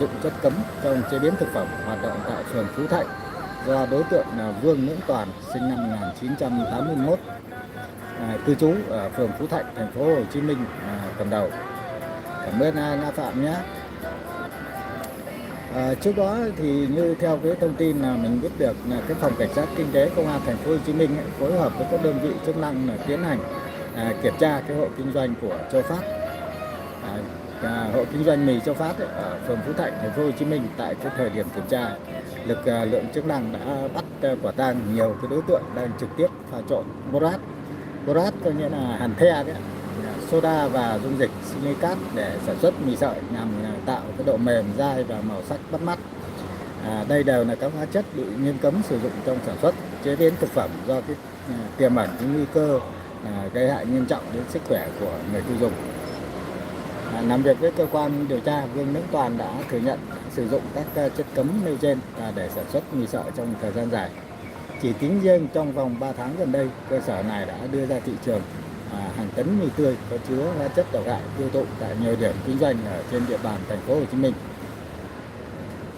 dụng chất cấm trong chế biến thực phẩm hoạt động tại phường Phú Thạnh do đối tượng là Vương Nguyễn Toàn, sinh năm 1981, cư trú ở phường Phú Thạnh, thành phố Hồ Chí Minh cầm đầu. Cảm ơn Na Phạm nhé. Trước đó thì như theo cái thông tin là mình biết được là cái phòng cảnh sát kinh tế công an thành phố Hồ Chí Minh phối hợp với các đơn vị chức năng là tiến hành kiểm tra cái hộ kinh doanh của Châu Phát, hộ kinh doanh mì Châu Phát ở phường Phú Thạnh, thành phố Hồ Chí Minh. Tại cái thời điểm kiểm tra, lực lượng chức năng đã bắt quả tang nhiều cái đối tượng đang trực tiếp pha trộn borat có nghĩa là hàn the đấy, soda và dung dịch silicat để sản xuất mì sợi nhằm tạo cái độ mềm, dai và màu sắc bắt mắt. Đây đều là các hóa chất bị nghiêm cấm sử dụng trong sản xuất, chế biến thực phẩm do cái tiềm ẩn cái nguy cơ gây hại nghiêm trọng đến sức khỏe của người tiêu dùng. Làm việc với cơ quan điều tra, Vương Nguyễn Toàn đã thừa nhận sử dụng các chất cấm nêu trên để sản xuất mì sợi trong thời gian dài. Chỉ tính riêng trong vòng 3 tháng gần đây, cơ sở này đã đưa ra thị trường hàng tấn mì tươi có chứa hóa chất độc hại tiêu thụ tại nhiều điểm kinh doanh ở trên địa bàn thành phố Hồ Chí Minh.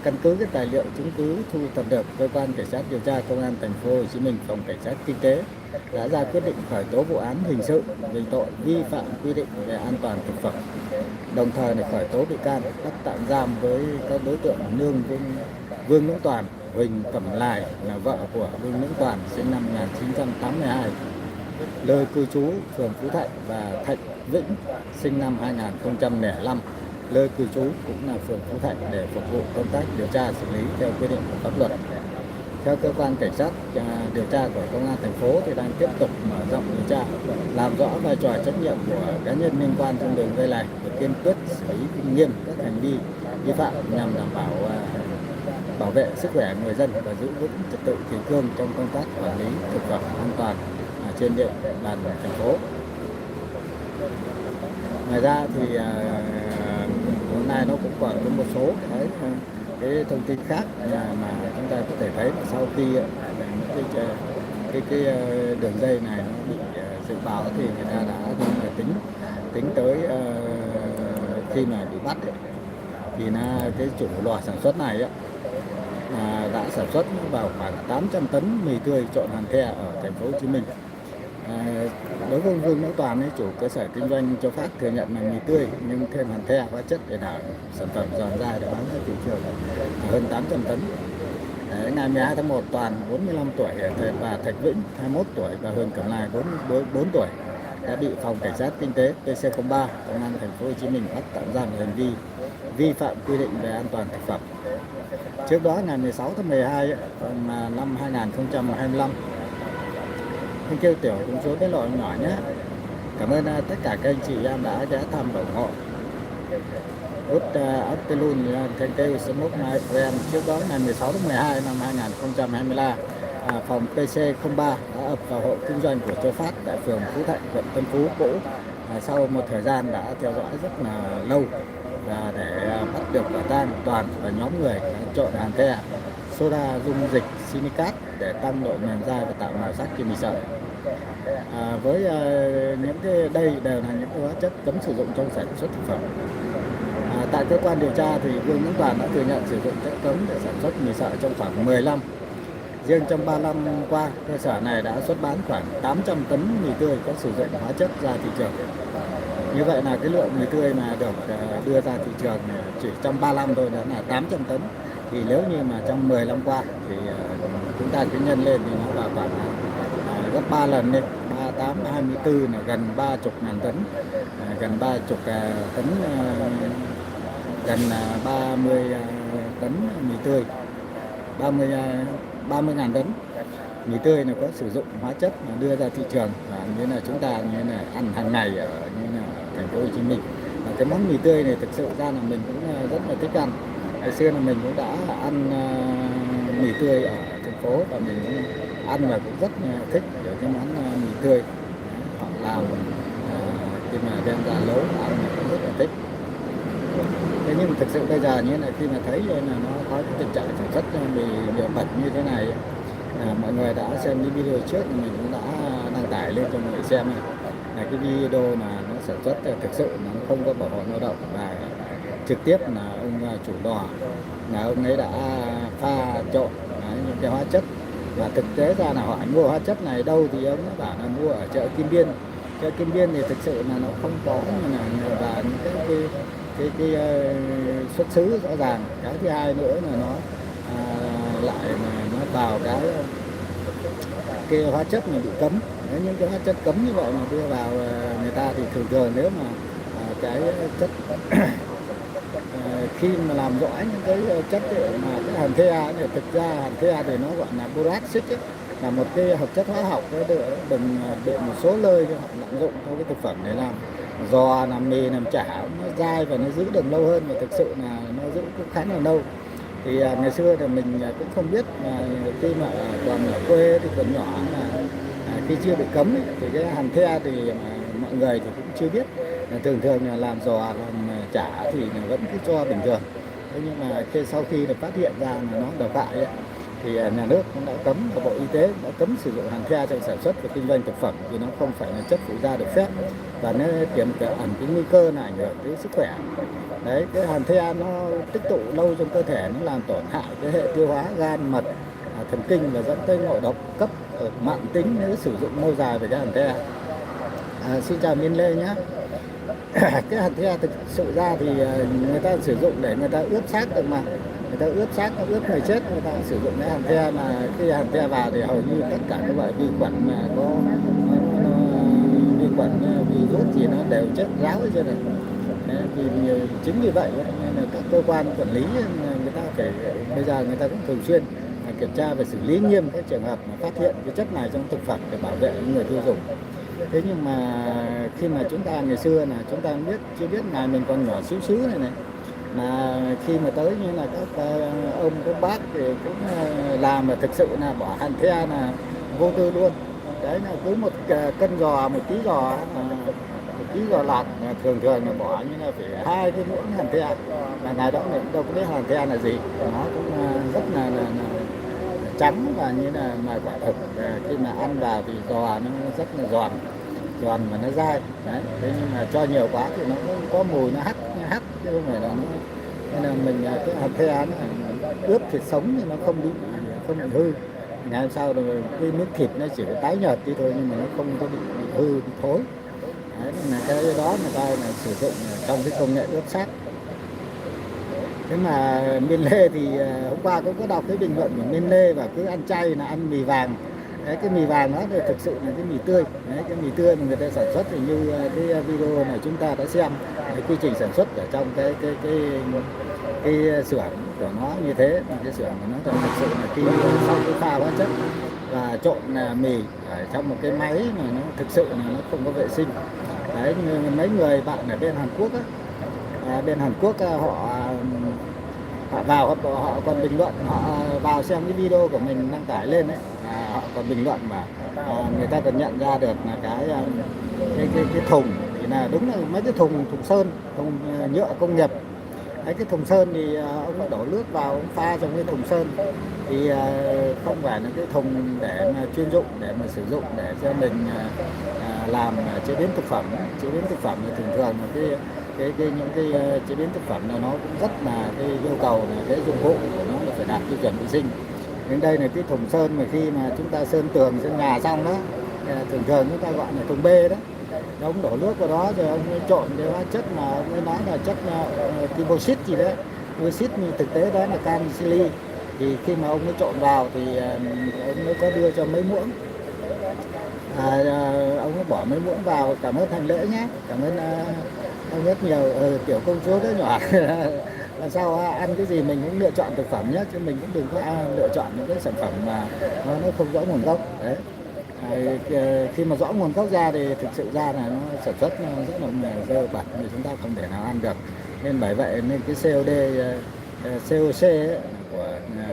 Căn cứ cái tài liệu chứng cứ thu thập được, cơ quan cảnh sát điều tra công an thành phố Hồ Chí Minh, phòng cảnh sát kinh tế đã ra quyết định khởi tố vụ án hình sự về tội vi phạm quy định về an toàn thực phẩm, đồng thời là khởi tố bị can, bắt tạm giam với các đối tượng Vương Nguyễn Toàn, Huỳnh Cẩm Lài là vợ của Vương Nguyễn Toàn, sinh năm 1982, nơi cư trú phường Phú Thạnh, và Thạch Vĩnh, sinh năm 2005, nơi cư trú cũng là phường Phú Thạnh, để phục vụ công tác điều tra xử lý theo quy định của pháp luật. Theo cơ quan cảnh sát điều tra của công an thành phố thì đang tiếp tục mở rộng điều tra, làm rõ vai trò trách nhiệm của cá nhân liên quan trong đường dây này và kiên quyết xử lý nghiêm các hành vi vi phạm nhằm đảm bảo vệ sức khỏe người dân và giữ vững trật tự kỷ cương trong công tác quản lý thực phẩm an toàn trên địa bàn thành phố. Ngoài ra thì hôm nay nó cũng còn có một số cái thông tin khác mà chúng ta có thể thấy là sau khi cái đường dây này nó bị dự báo thì người ta đã tính tới khi mà bị bắt thì là cái chủ lò sản xuất này đã sản xuất vào khoảng 800 tấn mì tươi trộn hàn the ở thành phố Hồ Chí Minh. Đối với Vương Nguyễn Toàn, chủ cơ sở kinh doanh Châu Phát, thừa nhận là mì tươi nhưng thêm hàn the hóa chất để đảm sản phẩm giòn dai để bán ra thị trường hơn 800 tấn. Ngày 12 tháng 1, Toàn 45 tuổi và Thạch Vĩnh 21 tuổi và Huỳnh Cẩm Lài 44 tuổi đã bị phòng cảnh sát kinh tế PC03 công an thành phố Hồ Chí Minh bắt tạm giam về hành vi vi phạm quy định về an toàn thực phẩm. Trước đó ngày 16 tháng 12 năm 2025, anh kêu Tiểu cũng số cái lọ nhỏ nhé. Cảm ơn tất cả các anh chị em đã ghé thăm và ủng hộ. Aptelun Thanh Tây Smoke My Friend. Trước đó ngày 16 tháng 12 năm 2023, phòng PC03 đã ập vào hộ kinh doanh của Châu Phát tại phường Phú Thạnh, quận Tân Phú cũ. Sau một thời gian đã theo dõi rất là lâu và để bắt được quả tang Toàn và nhóm người trộn hàn the, soda, dung dịch silicat để tăng độ mềm dai và tạo màu sắc cho mì sợi. Với những cái đây đều là những cái hóa chất cấm sử dụng trong sản xuất thực phẩm. Tại cơ quan điều tra thì Vương Nguyễn Toàn đã thừa nhận sử dụng chất cấm để sản xuất mì sợi trong khoảng 10 năm. Riêng trong 3 năm qua, cơ sở này đã xuất bán khoảng 800 tấn mì tươi có sử dụng hóa chất ra thị trường. Như vậy là cái lượng mì tươi mà được đưa ra thị trường chỉ trong 3 năm thôi là 800 tấn. Thì nếu như mà trong 10 năm qua thì chúng ta cứ nhân lên thì nó vào khoảng gấp 3 lần lên, 38, 24 là gần 30.000 tấn, gần 30 tấn, gần 30 tấn mì tươi, 30.000 tấn mì tươi là có sử dụng hóa chất mà đưa ra thị trường, và như là chúng ta như là ăn hàng ngày ở như là thành phố Hồ Chí Minh. Cái món mì tươi này thực sự ra là mình cũng rất là thích ăn. Hồi xưa là mình cũng đã ăn mì tươi ở thành phố và mình cũng ăn và cũng rất thích cái món mì tươi họ làm khi mà đem ra nấu ăn cũng rất là thích. Thế nhưng mà thực sự bây giờ như là khi mà thấy là nó có cái tình trạng sản xuất mì bẩn như thế này, mọi người đã xem cái video trước thì mình cũng đã đăng tải lên cho mọi người xem này, là cái video mà nó sản xuất thực sự nó không có bảo hộ lao động và trực tiếp là ông chủ lò, là ông ấy đã pha trộn những cái hóa chất, và thực tế ra là hỏi mua hóa chất này đâu thì ông ấy bảo là mua ở chợ Kim Biên. Chợ Kim Biên thì thực sự là nó không có, và những cái xuất xứ rõ ràng. Cái thứ hai nữa là nó lại là nó vào cái hóa chất mà bị cấm. Nếu những cái hóa chất cấm như vậy mà đưa vào người ta thì thường thường nếu mà cái chất khi mà làm rõ những cái chất mà cái hàn thea này, thực ra hàn thea thì nó gọi là boraxic ấy, là một cái hợp chất hóa học đừng bị một số nơi họ lạm dụng trong cái thực phẩm để làm giò, làm mì, làm chả, nó dai và nó giữ được lâu hơn, và thực sự là nó giữ cũng khá là lâu. Thì ngày xưa thì mình cũng không biết, mà khi mà còn ở quê thì còn nhỏ là khi chưa bị cấm ấy, thì cái hàn the thì mọi người thì cũng chưa biết. Thường thường là làm giò, làm chả thì vẫn cứ cho bình thường. Thế nhưng mà sau khi được phát hiện ra là nó độc hại ấy, thì nhà nước cũng đã cấm, và Bộ Y tế đã cấm sử dụng hàn the trong sản xuất và kinh doanh thực phẩm, vì nó không phải là chất phụ gia được phép, và nó tiềm ẩn cái nguy cơ là ảnh hưởng đến sức khỏe. Đấy, cái hàn the nó tích tụ lâu trong cơ thể, nó làm tổn hại cái hệ tiêu hóa, gan, mật, thần kinh, và dẫn tới ngộ độc cấp mãn tính nếu sử dụng lâu dài về cái hàn the. Xin chào Miên Lê nhé. Cái hàn the thực sự ra thì người ta sử dụng để người ta ướp xác được mà. Người ta ướp xác, ướp người chết, người ta sử dụng cái hàn the, mà cái hàn the vào thì hầu như tất cả các loại vi khuẩn mà có vi khuẩn virus gì nó đều chết ráo ở trên này. Thì chính vì vậy nên là các cơ quan quản lý người ta phải, bây giờ người ta cũng thường xuyên kiểm tra và xử lý nghiêm các trường hợp mà phát hiện cái chất này trong thực phẩm để bảo vệ người tiêu dùng. Thế nhưng mà khi mà chúng ta ngày xưa là chúng ta chưa biết, ngày mình còn nhỏ xíu xíu này, mà khi mà tới như là các ông các bác thì cũng làm, mà thực sự là bỏ hàn the là vô tư luôn. Đấy là cứ một cân giò, một ký giò, một ký giò lạc thường thường là bỏ như là phải 2 cái muỗng hàn the. Mà ngày đó mình đâu có biết hàn the là gì, nó cũng rất là trắng, và như là mà quả thực khi mà ăn vào thì giò nó rất là giòn và nó dai. Đấy, thế nhưng mà cho nhiều quá thì nó cũng có mùi, nó hắc chứ không phải là nó, nên là mình cái hàn the nó ướp thịt sống thì nó không bị hư. Ngày hôm sau rồi cái nước thịt nó chỉ có tái nhợt đi thôi, nhưng mà nó không có bị hư, bị thối. Đấy, là cái đó người ta là sử dụng trong cái công nghệ ướp xác. Thế mà Miên Lê thì hôm qua cũng có đọc cái bình luận của Miên Lê, và cứ ăn chay là ăn mì vàng. Đấy, cái mì vàng đó thì thực sự là cái mì tươi. Đấy, cái mì tươi mà người ta sản xuất thì như cái video này chúng ta đã xem cái quy trình sản xuất ở trong cái xưởng của nó như thế. Cái xưởng của nó thì thực sự là khi sau cái pha hóa chất và trộn mì ở trong một cái máy mà nó thực sự là nó không có vệ sinh. Đấy, mấy người bạn ở bên Hàn Quốc họ vào, họ còn bình luận, họ vào xem cái video của mình đăng tải lên đấy, họ còn bình luận mà người ta còn nhận ra được là cái thùng thì là đúng là mấy cái thùng sơn, thùng nhựa công nghiệp. Đấy, cái thùng sơn thì ông đã đổ nước vào, ông pha trong cái thùng sơn, thì không phải là cái thùng để mà chuyên dụng để mà sử dụng để cho mình làm chế biến thực phẩm. Chế biến thực phẩm thì thường thường là những cái chế biến thực phẩm là nó cũng rất là cái yêu cầu là cái dụng cụ của nó là phải đạt tiêu chuẩn vệ sinh. Đến đây là cái thùng sơn mà khi mà chúng ta sơn tường, sơn nhà xong đó, thường thường chúng ta gọi là thùng B đó. Ông đổ nước vào đó rồi ông trộn cái hóa chất mà ông ấy nói là chất tiboxit gì đấy, tiboxit nhưng thực tế đó là canxi. Thì khi mà ông ấy trộn vào thì ông ấy có đưa cho mấy muỗng, ông ấy bỏ mấy muỗng vào. Cảm ơn Thành Lễ nhé, cảm ơn ông rất nhiều. Tiểu công chúa đứa nhỏ làm sao ăn cái gì mình cũng lựa chọn thực phẩm nhé, chứ mình cũng đừng có lựa chọn những cái sản phẩm mà nó không rõ nguồn gốc. Đấy. Khi mà rõ nguồn gốc ra thì thực sự ra là nó sản xuất nó rất là dơ bẩn, thì chúng ta không thể nào ăn được. Nên bởi vậy nên cái COC ấy,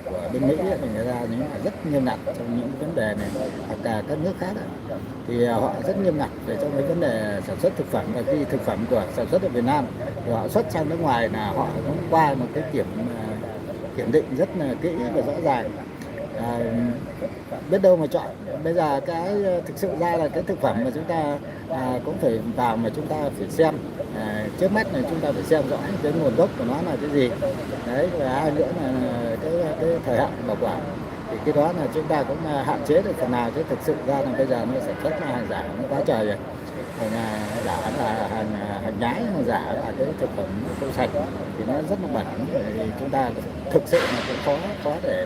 của bên Mỹ ấy, thì người ta những là rất nghiêm ngặt trong những vấn đề này, hoặc cả các nước khác ấy, thì họ rất nghiêm ngặt về trong cái vấn đề sản xuất thực phẩm. Và khi thực phẩm của sản xuất ở Việt Nam thì họ xuất sang nước ngoài là họ cũng qua một cái kiểm định rất là kỹ và rõ ràng. à, biết đâu mà chọn. Bây giờ cái thực sự ra là cái thực phẩm mà chúng ta cũng phải vào mà chúng ta phải xem, trước mắt là chúng ta phải xem rõ cái nguồn gốc của nó là cái gì đấy, và hai nữa là cái thời hạn bảo quản, thì cái đó là chúng ta cũng hạn chế được phần nào, chứ thực sự ra là bây giờ nó sản xuất là hàng giả nó quá trời rồi. Hàng giả là hàng nhái, hàng giả là cái thực phẩm không sạch thì nó rất là bẩn, thì chúng ta thực sự là cũng khó để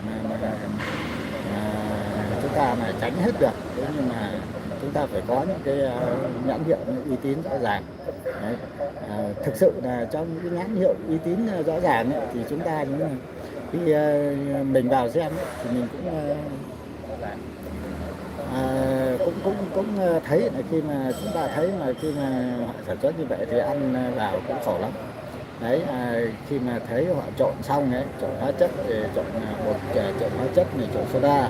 chúng ta mà tránh hết được. Thế nhưng mà chúng ta phải có những cái nhãn hiệu uy tín rõ ràng. Đấy. Thực sự là trong những cái nhãn hiệu uy tín rõ ràng ấy, thì chúng ta khi mình vào xem ấy, thì mình cũng thấy là khi mà chúng ta thấy mà khi mà họ sản xuất như vậy thì ăn vào cũng khổ lắm. Đấy, khi mà thấy họ trộn xong ấy, trộn hóa chất, trộn bột, trộn hóa chất này, trộn soda,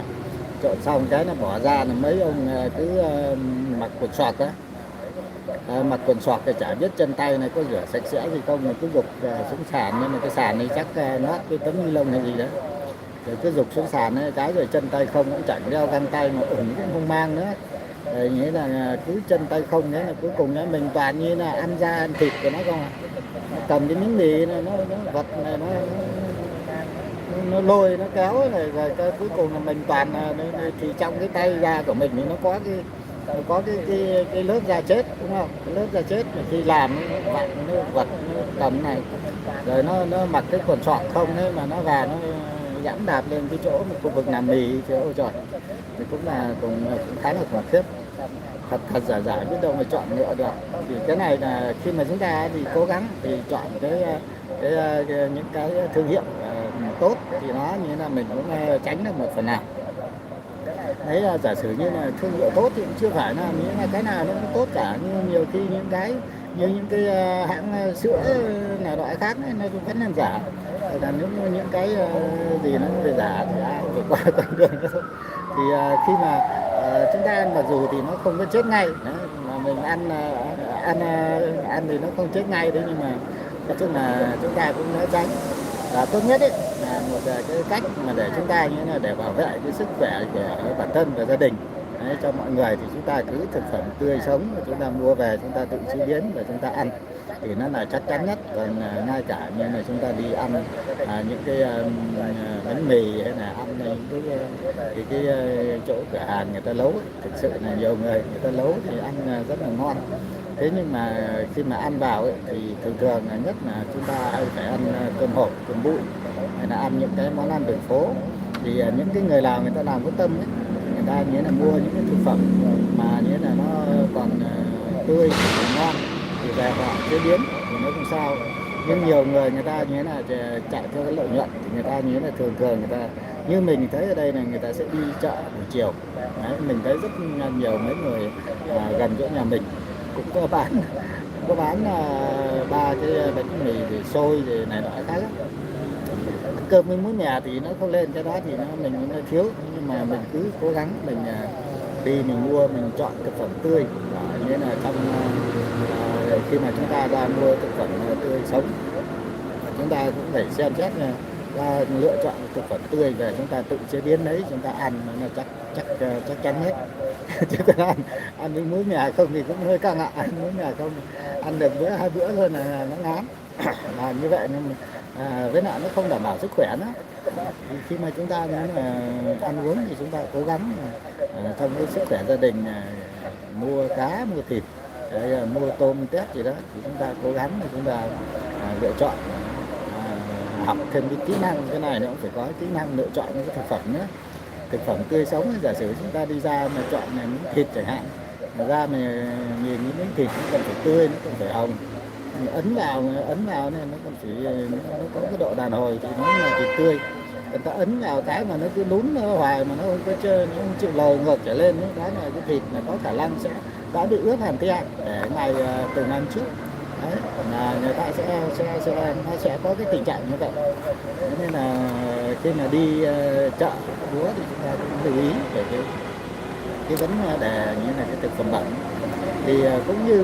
trộn xong cái nó bỏ ra là mấy ông cứ mặc quần sọt á, mặc quần sọt thì chả biết chân tay này có rửa sạch sẽ gì không, mà cứ gục xuống sàn, nhưng mà cái sàn này chắc nát cái tấm ni lông hay gì đó, rồi cứ gục xuống sàn ấy, cái rồi chân tay không, cũng chẳng đeo găng tay mà ủng cũng không mang nữa. Nghĩa là cứ chân tay không, đấy là cuối cùng ấy, mình toàn như là ăn da ăn thịt của nó không à. Nó cầm cái miếng mì này, nó vật này, nó lôi nó kéo này, rồi cuối cùng là mình toàn thì trong cái tay da của mình thì nó có cái lớp da chết, đúng không? Cái lớp da chết mà khi làm nó vặn, nó vật, nó cầm này, rồi nó mặc cái quần sọt không đấy, mà nó vào nó dẫm đạp lên cái chỗ khu vực làm mì thì ôi trời, thì cũng khá là khủng khiếp. Thật giả biết đâu mà chọn lựa được. Thì cái này là khi mà chúng ta thì cố gắng thì chọn những cái thương hiệu tốt, thì nó như là mình cũng tránh được một phần nào. Đấy là giả sử như là thương hiệu tốt thì cũng chưa phải là những cái nào nó cũng tốt cả, nhưng nhiều khi những cái hãng sữa nào loại khác ấy, nó cũng vẫn làm giả. Là những cái gì nó về giả thì ai phải qua con đường đó thôi. Thì khi mà chúng ta ăn, mặc dù thì nó không có chết ngay đấy, mà mình ăn thì nó không chết ngay đấy, nhưng mà nói chung là chúng ta cũng nói tránh. Và tốt nhất ấy là một cái cách mà để chúng ta như là để bảo vệ cái sức khỏe của bản thân và gia đình đấy, cho mọi người, thì chúng ta cứ thực phẩm tươi sống chúng ta mua về, chúng ta tự chế biến và chúng ta ăn thì nó là chắc chắn nhất. Còn ngay cả như là chúng ta đi ăn những cái bánh mì hay là ăn những cái chỗ cửa hàng người ta nấu ấy, thực sự là nhiều người ta nấu thì ăn rất là ngon. Thế nhưng mà khi mà ăn vào ấy, thì thường là nhất là chúng ta phải ăn cơm hộp, cơm bụi, hay là ăn những cái món ăn đường phố. Thì những cái người làm, người ta làm có tâm ấy, người ta nhớ là mua những cái thực phẩm mà nhớ là nó còn tươi, ngon thì về họ chế biến thì nó không sao. Nhưng nhiều người ta nhớ là chạy theo cái lợi nhuận, thì người ta nhớ là thường người ta như mình thấy ở đây là người ta sẽ đi chợ buổi chiều. Đấy, mình thấy rất nhiều mấy người gần chỗ nhà mình cũng có bán ba cái bánh mì thì xôi thì này nọ khác á. Cơm với muối mè thì nó không lên, cái đó thì mình thiếu, nhưng mà mình cứ cố gắng mình đi mình mua, mình chọn thực phẩm tươi. Như là trong khi mà chúng ta ra mua thực phẩm tươi sống, chúng ta cũng phải xem xét lựa chọn thực phẩm tươi về, chúng ta tự chế biến đấy, chúng ta ăn nó chắc chắn nhất. Chứ còn ăn với muối mè không thì cũng hơi căng ạ. Ăn muối mè không, ăn được bữa 2 bữa thôi là nó ngán. Là như vậy nên với lại nó không đảm bảo sức khỏe nữa. Thì khi mà chúng ta muốn ăn uống thì chúng ta cố gắng trong cái sức khỏe gia đình mua cá, mua thịt, mua tôm tép gì đó, thì chúng ta cố gắng thì chúng ta lựa chọn, học thêm cái kỹ năng. Cái này nó cũng phải có kỹ năng lựa chọn những cái thực phẩm nữa. Thực phẩm tươi sống, giả sử chúng ta đi ra mà chọn miếng thịt chẳng hạn, mà ra mà nhìn những miếng thịt nó còn phải tươi, nó còn phải hồng, ấn vào nên nó còn phải nó có cái độ đàn hồi thì nó là thịt tươi. Người ta ấn vào cái mà nó cứ lún nó hoài mà nó không có chơi, nó không chịu lồi ngược trở lên ấy. Đó là cái thịt là có khả năng đã bị ướt hàn the để từ ngày trước. Đấy, là người ta sẽ có cái tình trạng như vậy. Thế nên là khi mà đi chợ búa thì chúng ta cũng lưu ý về cái vấn đề như là cái thực phẩm bẩn. Thì cũng như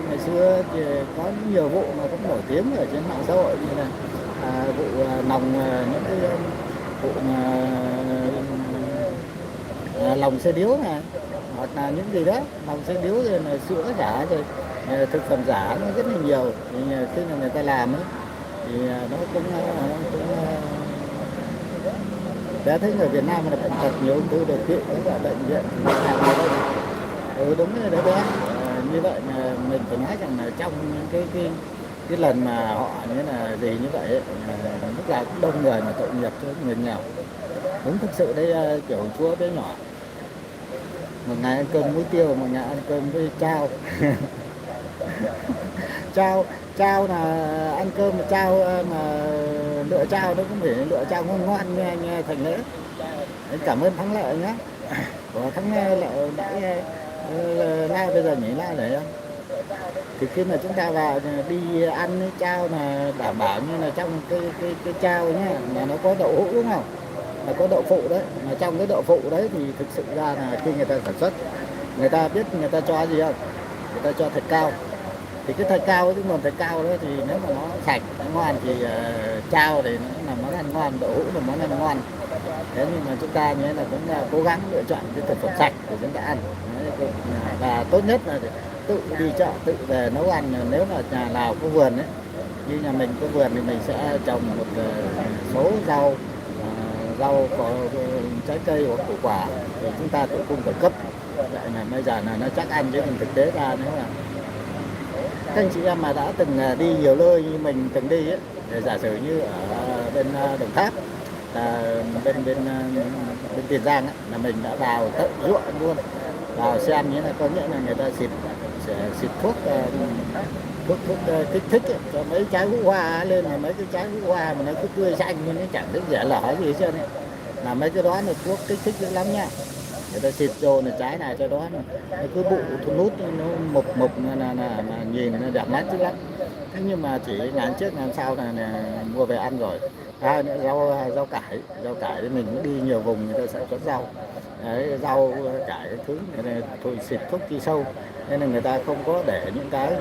ngày xưa thì có nhiều vụ mà cũng nổi tiếng ở trên mạng xã hội, như là vụ nòng những cái vụ mà lòng xe điếu này, hoặc là những gì đó lòng xe điếu rồi là sữa giả rồi thực phẩm giả nó rất là nhiều. Thì khi mà người ta làm ấy, thì nó cũng bé thấy người Việt Nam là bệnh tật nhiều ung thư đột quỵ, các bệnh viện thì làm ở đây. Đúng rồi đấy bé. Như vậy là mình phải nói rằng là trong những cái lần mà họ như là gì như vậy ấy, lúc nào cũng đông người mà tội nghiệp cho người nghèo. Đúng thực sự đây kiểu chúa bé nhỏ, một ngày ăn cơm muối tiêu, một ngày ăn cơm với chao. Chao là ăn cơm mà chao mà lựa chao nó cũng phải lựa chao ngon ngon như anh Thành Lễ. Cảm ơn Thắng Lợi nhé. Của Thắng Lợi đã like bây giờ nhảy like đấy không? Thì khi mà chúng ta vào đi ăn cái chao là đảm bảo như là trong cái chao nhé là nó có đậu hũ đúng không? Là có đậu phụ đấy. Mà trong cái đậu phụ đấy thì thực sự ra là khi người ta sản xuất, người ta biết người ta cho gì không? Người ta cho thạch cao. Thì cái thạch cao, cái nguồn thạch cao đó thì nếu mà nó sạch, nó ngon thì chao thì nó là món ăn ngon, đậu hũ là món ăn ngon. Thế nhưng mà chúng ta nhớ là cũng cố gắng lựa chọn cái thực phẩm sạch để chúng ta ăn. Và tốt nhất là tự đi chợ, tự về nấu ăn. Nếu mà nhà nào có vườn ấy, như nhà mình có vườn thì mình sẽ trồng một số rau có trái cây hoặc củ quả để chúng ta tự cung tự cấp. Vậy là bây giờ là nó chắc ăn, chứ còn thực tế ra nếu là các anh chị em mà đã từng đi nhiều nơi như mình từng đi ấy, để giả sử như ở bên Đồng Tháp, bên Tiền Giang ấy, là mình đã vào tận ruộng luôn, vào xem như là có nghĩa là người ta xịt thuốc kích thích ấy, cho mấy trái hũ hoa lên, là mấy cái trái hũ hoa mà nó cứ tươi xanh nhưng nó chẳng thấy rẻ lở gì hết trơn ấy. Là mấy cái đó là thuốc kích thích dữ lắm nha. Người ta xịt vô là trái này cho đó nó cứ bụ thu nút, nó mục là mà nhìn nó đẹp mắt dữ lắm. Thế nhưng mà chỉ ngày trước làm sao là mua về ăn rồi. Hai nữa rau cải thì mình cũng đi nhiều vùng người ta sản xuất rau. Đấy, rau cải cái thứ này thôi xịt thuốc trừ sâu, nên là người ta không có để những cái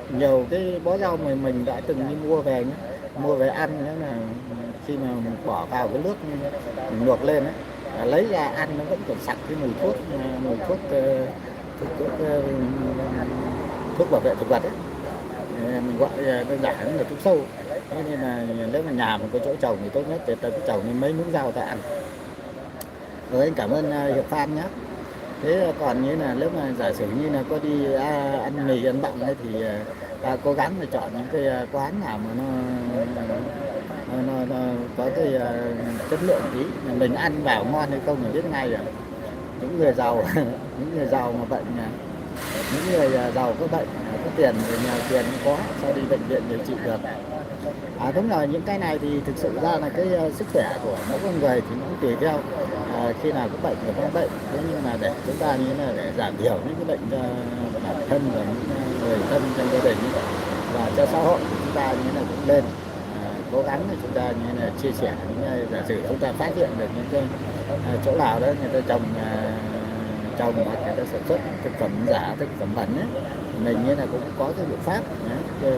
nhiều cái bó rau mà mình đã từng đi mua về nhé, mua về ăn nhé, là khi mà bỏ vào cái nước mình luộc lên ấy, lấy ra ăn nó vẫn còn sặc cái mùi thuốc bảo vệ thực vật ấy. Mình gọi đơn giản là thuốc sâu. Thế nên là nếu mà nhà mình có chỗ trồng thì tốt nhất để ta cứ trồng lên mấy miếng rau ta ăn. Rồi anh cảm ơn Hiệp Phan nhé. Thế còn như là nếu mà giả sử như là có đi ăn mì ăn bặm ấy thì cố gắng là chọn những cái quán nào mà nó có cái chất lượng tí, mình ăn vào ngon hay không mình biết ngay rồi. Những người giàu những người giàu mà bệnh, những người giàu có bệnh có tiền thì nhờ tiền có sao đi bệnh viện điều trị được. Đúng rồi, những cái này thì thực sự ra là cái sức khỏe của mỗi con người thì cũng tùy theo khi nào có bệnh và không bệnh. Thế nhưng mà để chúng ta như là để giảm thiểu những cái bệnh cho bản thân và những người thân trong gia đình và cho xã hội, chúng ta như là cũng lên cố gắng để chúng ta như là chia sẻ những giả sử chúng ta phát hiện được những cái chỗ nào đó người ta trồng hoặc người ta sản xuất thực phẩm giả, thực phẩm bẩn ấy, mình như là cũng có cái biện pháp đấy.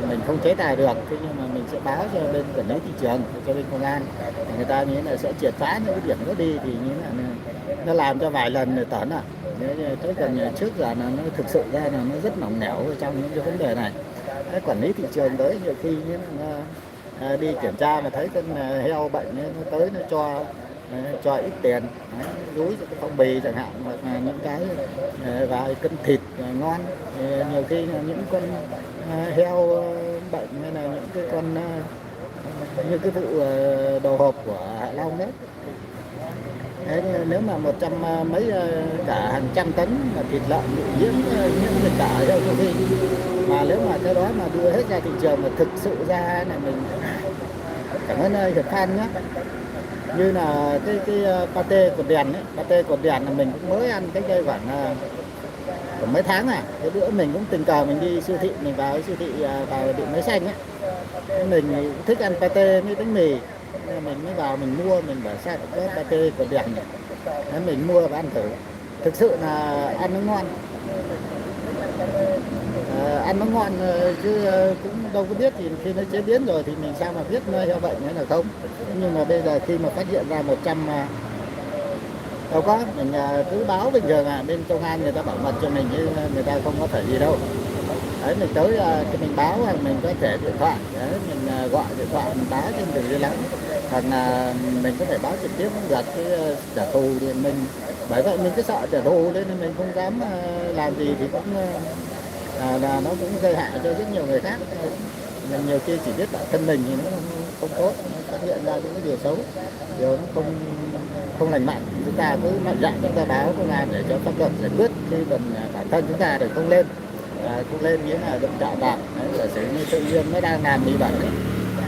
Mình không chế tài được, thế nhưng mà mình sẽ báo cho bên quản lý thị trường, cho bên công an, người ta như là sẽ triệt phá những cái điểm đó đi, thì như là nó làm cho vài lần rồi tởn tới gần trước giờ là nó thực sự ra là nó rất mỏng nẻo trong những cái vấn đề này. Cái quản lý thị trường tới nhiều khi như là đi kiểm tra mà thấy con heo bệnh nó tới nó cho ít tiền, dúi cho cái phong bì chẳng hạn, hoặc là những cái vài cân thịt ngon. Nhiều khi là những con heo bệnh hay là những cái con như cái vụ đầu hộp của Hạ Long đấy. Thế nếu mà 100 mấy cả hàng trăm tấn mà thịt lợn bị nhiễm dịch tả heo châu Phi, mà nếu mà cái đó mà đưa hết ra thị trường mà thực sự ra là mình cảm ơn Hiệp Phan nhé. Như là cái pate cột đèn ấy, pate cột đèn là mình cũng mới ăn cách đây khoảng mấy tháng này. Cái bữa mình cũng tình cờ mình đi siêu thị, mình vào siêu thị vào Điện Máy Xanh ấy, mình thích ăn pate với bánh mì, nên mình mới vào mình mua, mình bảo sao có pate cột đèn này. Nên mình mua và ăn thử, thực sự là ăn nó ngon. Ăn nó ngon chứ cũng đâu có biết, thì khi nó chế biến rồi thì mình sao mà biết nó heo bệnh hay là không. Nhưng mà bây giờ khi mà phát hiện ra đâu có, mình cứ báo bình thường bên công an người ta bảo mật cho mình chứ người ta không có phải gì đâu. Đấy, mình tới thì mình báo là mình có thể điện thoại, đấy, mình gọi điện thoại mình báo trên đường dây nóng, hoặc là mình có thể báo trực tiếp giật cái trả thù thì mình, bởi vậy mình cứ sợ trả thù nên mình không dám làm gì thì cũng là nó cũng gây hại cho rất nhiều người khác. Mình nhiều khi chỉ biết bản thân mình thì nó không tốt, nó phát hiện ra những cái điều xấu, điều nó không không lành mạnh. Chúng ta cứ mạnh dạn chúng ta báo công an để cho pháp luật giải quyết, chứ còn bản thân chúng ta thì không lên. Không lên nghĩa là đụng chạm vào, giả sử như tự nhiên nó đang làm bị bẩn ấy,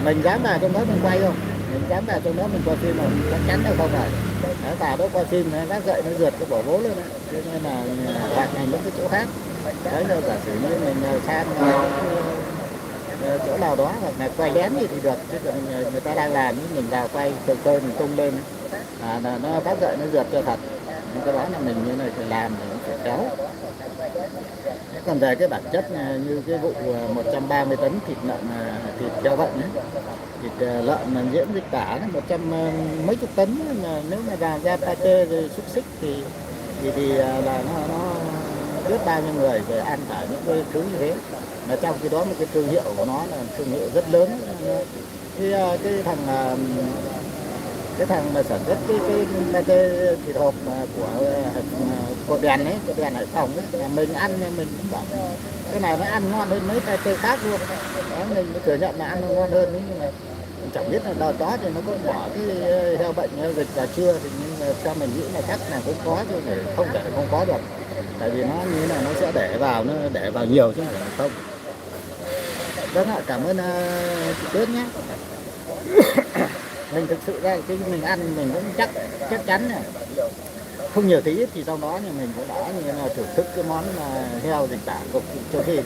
mình dám vào trong đó mình quay không, mình dám vào trong đó mình quay phim mà chắc chắn là không phải. Vào đó quay phim nó gậy nó rượt cái bỏ bố luôn đấy, cho nên là hoặc là những cái chỗ khác. Đấy là giả sử như mình sang chỗ nào đó hoặc là quay lén gì thì được, chứ còn người ta đang làm nhưng mình vào quay cơ mình tung lên là nó phát gậy nó rượt cho thật. Những cái đó là mình như này phải làm, mình phải kéo. Còn về cái bản chất như cái vụ 130 tấn thịt lợn, thịt heo bệnh ấy, thịt lợn mà nhiễm dịch tả 100 mấy chục tấn, mà nếu mà vào ra pate rồi xúc xích thì là nó biết bao nhiêu người về ăn phải những cái thứ như thế. Mà trong khi đó một cái thương hiệu của nó là thương hiệu rất lớn. Cái thằng mà sản xuất cái pate thịt hộp của Đèn ấy, của Đèn Hải Phòng ấy, là mình ăn mình cũng bảo cái này nó ăn ngon hơn mấy pate khác luôn. Đó, mình mới thừa nhận là ăn nó ngon hơn, nhưng mà mình chẳng biết là đợt đó thì nó có bỏ cái heo bệnh heo dịch là chưa, thì nhưng mà cho mình nghĩ là chắc là cũng có, chứ không thể không có được. Tại vì nó như là nó sẽ để vào nhiều chứ không. Vâng ạ, cảm ơn chị Tuyết nhé. Mình thực sự ra cái mình ăn mình cũng chắc chắn này, không nhiều thì ít thì sau đó thì mình cũng đã như là thưởng thức cái món heo dịch tả cục châu Phi.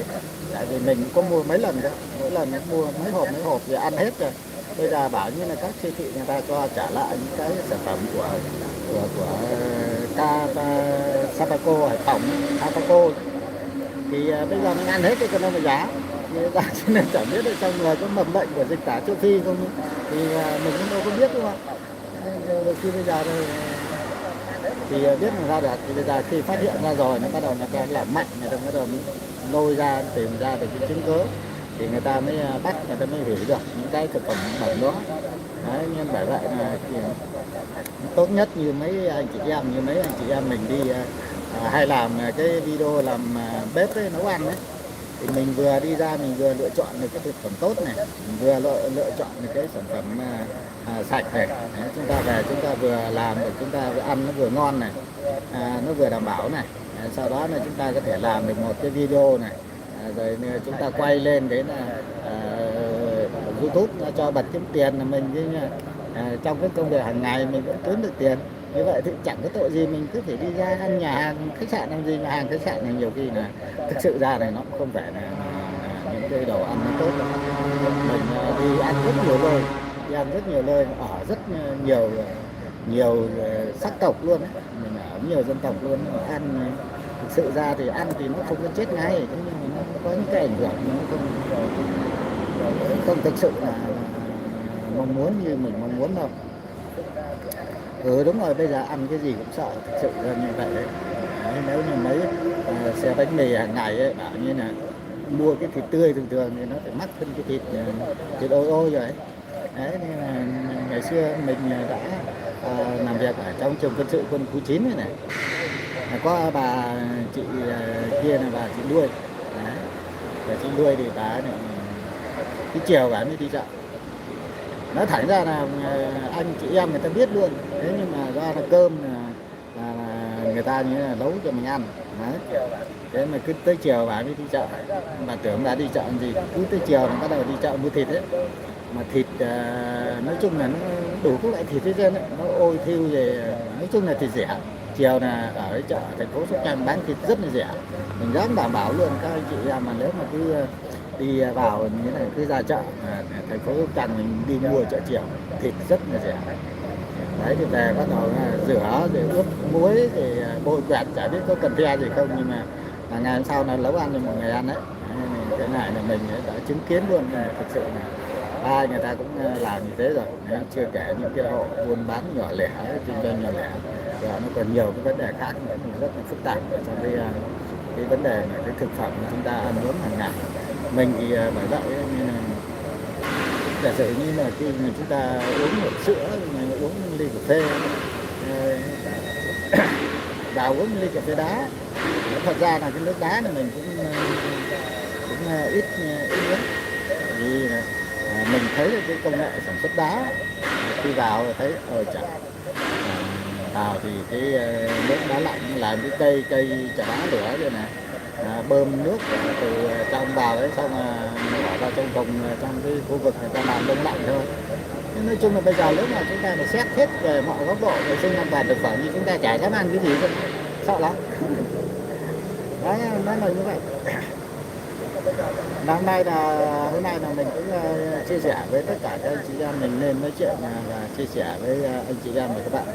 Tại vì mình có mua mấy lần đấy, mỗi lần mua mấy hộp thì ăn hết rồi. Bây giờ bảo như là các siêu thị người ta cho trả lại những cái sản phẩm của Sapaco Hải Phòng, Sapaco thì bây giờ mình ăn hết cái con đâu mà giá. Cho nên chẳng biết là trong người có mầm bệnh của dịch tả châu Phi không, thì mình cũng đâu có biết, đúng không? Nên khi bây giờ thì biết làm sao được, thì bây giờ khi phát hiện ra rồi nó bắt đầu nó làm mạnh, người ta bắt đầu lôi ra tìm ra được cái chứng cứ thì người ta mới bắt, người ta mới hủy được những cái thực phẩm bẩn đó. Đấy, nhưng bởi vậy là tốt nhất như mấy anh chị em mình đi hay làm cái video làm bếp ấy, nấu ăn ấy, thì mình vừa đi ra mình vừa lựa chọn được cái thực phẩm tốt này, mình vừa lựa chọn được cái sản phẩm sạch này. Đấy, chúng ta về chúng ta vừa làm để chúng ta vừa ăn nó vừa ngon này, nó vừa đảm bảo này. Sau đó là chúng ta có thể làm được một cái video này, rồi chúng ta quay lên đến YouTube nó cho bật kiếm tiền là mình trong cái công việc hàng ngày mình vẫn kiếm được tiền. Như vậy thì chẳng có tội gì mình cứ phải đi ra ăn nhà hàng khách sạn làm gì, nhà hàng khách sạn này nhiều khi là thực sự ra này nó cũng không phải là những cái đồ ăn nó tốt đâu. Mình đi ăn rất nhiều nơi, ở rất nhiều sắc tộc luôn ấy. Mình ở nhiều dân tộc luôn, ăn thực sự ra thì ăn thì nó không có chết ngay, thế nhưng mà nó có những cái ảnh hưởng nó không thực sự là mong muốn như mình mong muốn đâu. Đúng rồi, bây giờ ăn cái gì cũng sợ, thực sự là như vậy đấy. Nếu như mấy xe bánh mì hàng ngày ấy, bảo như là mua cái thịt tươi thường thì nó phải mắc hơn cái thịt ôi rồi ấy. Đấy, nên là ngày xưa mình đã làm việc ở trong trường quân sự quân khu 9 này có bà chị kia là bà chị Đuôi. Đấy, bà chị Đuôi thì bà này, cái chiều bà mới đi chợ. Nói thẳng ra là anh chị em người ta biết luôn, thế nhưng mà do là cơm là người ta như là nấu cho mình ăn. Đấy, thế mà cứ tới chiều bà mới đi chợ, bà tưởng bà đi chợ làm gì, cứ tới chiều là bắt đầu đi chợ mua thịt ấy. Mà thịt nói chung là nó đủ các loại thịt hết trơn ấy, nó ôi thiêu về, nói chung là thịt rẻ. Chiều là ở cái chợ thành phố Sóc Trăng bán thịt rất là rẻ, mình dám đảm bảo luôn các anh chị em mà nếu mà cứ đi vào như này cứ ra chợ thành phố Sóc Trăng mình đi mua chợ chiều thịt rất là rẻ. Đấy thì về bắt đầu rửa rồi ướp muối rồi bôi quẹt, chả biết có cần the gì không, nhưng mà ngày hôm sau là nấu ăn cho mọi người ăn đấy. Cái này là mình đã chứng kiến luôn, thực sự là người ta cũng làm như thế rồi. Đấy, chưa kể những cái hộ buôn bán nhỏ lẻ, kinh doanh nhỏ lẻ, và nó còn nhiều cái vấn đề khác nữa rất là phức tạp ở trong cái vấn đề mà cái thực phẩm mà chúng ta ăn uống hàng ngày. Mình thì bởi vậy nên là giả sử như là khi mà chúng ta uống một sữa, uống ly cà phê, vào uống ly cà phê đá, thật ra là cái nước đá này mình cũng ít uống, vì mình thấy cái công nghệ sản xuất đá, khi vào thấy chả vào thì cái nước đá lạnh làm cái cây chà đá lửa rồi nè, bơm nước từ trong vào đấy, xong bỏ vào trong thùng, trong cái khu vực người ta làm đông lạnh thôi. Nhưng nói chung là bây giờ nếu mà chúng ta mà xét hết về mọi góc độ vệ sinh an toàn thực phẩm thì chúng ta chả dám ăn cái gì đâu, sợ lắm. Đấy, nó là như vậy. Hôm nay là mình cũng chia sẻ với tất cả các anh chị em mình nên nói chuyện và chia sẻ với anh chị em và các bạn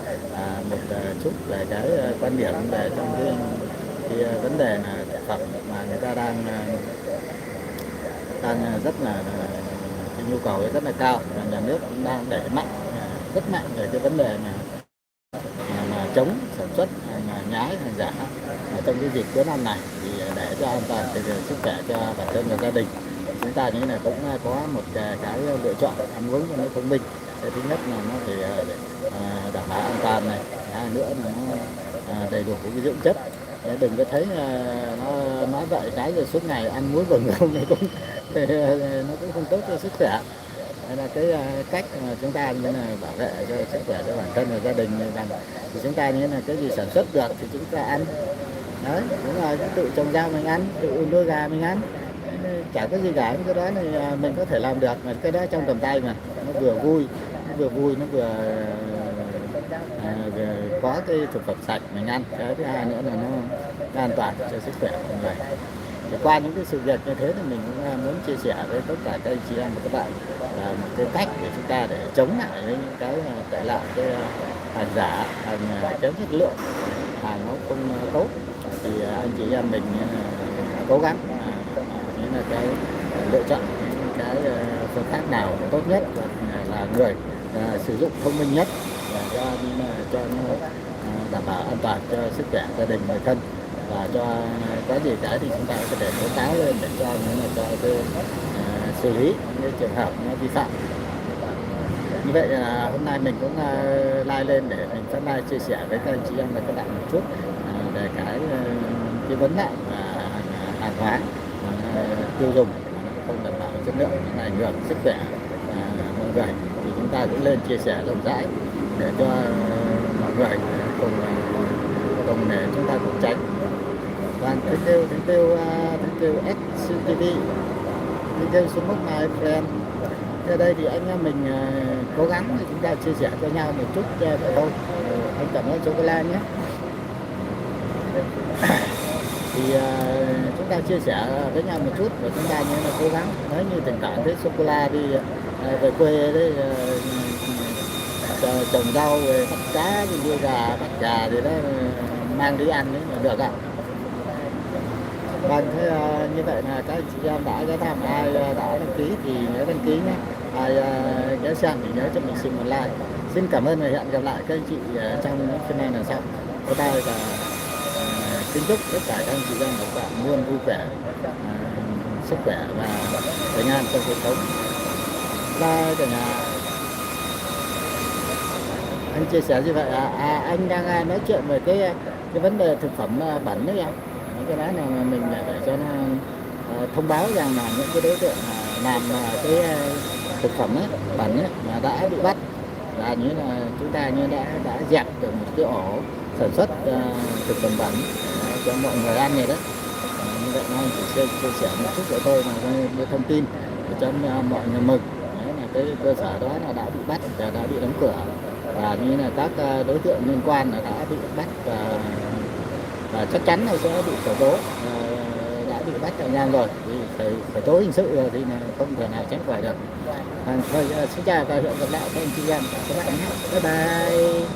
một chút về cái quan điểm về trong cái vấn đề là thực phẩm mà người ta đang rất là cái nhu cầu rất là cao, và nhà nước cũng đang đẩy mạnh rất mạnh về cái vấn đề mà chống sản xuất hàng nhái, hàng giả trong cái dịp cuối năm này, thì để cho an toàn về sức khỏe cho bản thân và gia đình, chúng ta như là cũng có một cái lựa chọn ăn uống cho nó thông minh. Cái thứ nhất là nó phải đảm bảo an toàn này, hai nữa là nó đầy đủ cái dưỡng chất. Đừng có thấy nó nói vậy cái rồi suốt ngày ăn muối vừng không, nó cũng không tốt cho sức khỏe. Đây là cái cách mà chúng ta như là bảo vệ cho sức khỏe cho bản thân và gia đình rằng thì chúng ta như là cái gì sản xuất được thì chúng ta ăn. Đấy, đúng rồi, tự trồng rau mình ăn, tự nuôi gà mình ăn, chả có gì cả. Cái đó thì mình có thể làm được, mà cái đó trong tầm tay mà nó vừa vui, nó vừa có cái thực phẩm sạch mình ăn. Cái thứ hai nữa là nó an toàn cho sức khỏe của người. Thì qua những cái sự việc như thế thì mình cũng muốn chia sẻ với tất cả các anh chị em và các bạn là một cái cách để chúng ta để chống lại với những cái tệ nạn, cái hàng giả, hàng kém chất lượng, hàng nó không tốt. Thì anh chị em mình cố gắng như là cái lựa chọn những cái phương pháp nào tốt nhất, và là người sử dụng thông minh nhất, và cho nó đảm bảo an toàn cho sức khỏe gia đình, người thân, và cho có gì cái thì chúng ta có thể tố cáo lên để cho xử lý những trường hợp nó vi phạm. Như vậy là hôm nay mình cũng live lên để mình phát live chia sẻ với các anh chị em và các bạn một chút về cái vấn nạn hàng hóa tiêu dùng không đảm bảo chất lượng, ảnh hưởng sức khỏe mọi người, thì chúng ta cũng lên chia sẻ rộng rãi để cho mọi người cùng để chúng ta cùng tránh. Và thank you SCTV, thank you so much my friend. Ở đây thì anh em mình cố gắng chúng ta chia sẻ cho nhau một chút vậy thôi. Anh cảm ơn Chocola nhé. Thì chúng ta chia sẻ với nhau một chút, và chúng ta như là cố gắng, nếu như tình cảm thấy Chocola đi về quê đấy, trồng rau, bắt cá, nuôi gà, bắt gà thì đó mang đi ăn đấy là được ạ. Vâng, thế như vậy là các anh chị em đã ghé thăm, ai đã đăng ký thì nhớ đăng ký nhé, ai ghé xem thì nhớ cho mình xin một like. Xin cảm ơn và hẹn gặp lại các anh chị trong những phiên này lần sau. Bye bye, và kính chúc tất cả các anh chị em và các bạn luôn vui vẻ, sức khỏe và bình an trong cuộc sống. Bye cả nhà. Anh chia sẻ như vậy anh đang nói chuyện về cái vấn đề thực phẩm bẩn đấy em. Cái đó là mình để cho nó thông báo rằng là những cái đối tượng làm cái thực phẩm ấy, bẩn ấy, mà đã bị bắt, và như là chúng ta như đã dẹp được một cái ổ sản xuất thực phẩm bẩn cho mọi người ăn này đấy. Như vậy nó chỉ chia sẻ một chút để tôi là thông tin để cho mọi người mừng. Đấy là cái cơ sở đó là đã bị bắt và đã bị đóng cửa, và như là các đối tượng liên quan là đã bị bắt, và chắc chắn là sẽ bị khởi tố, đã bị bắt tạm giam rồi, thì phải khởi tố hình sự rồi thì không thể nào tránh khỏi được. Thôi xin chào và hẹn gặp lại các anh chị em và các bạn nhé. Bye bye.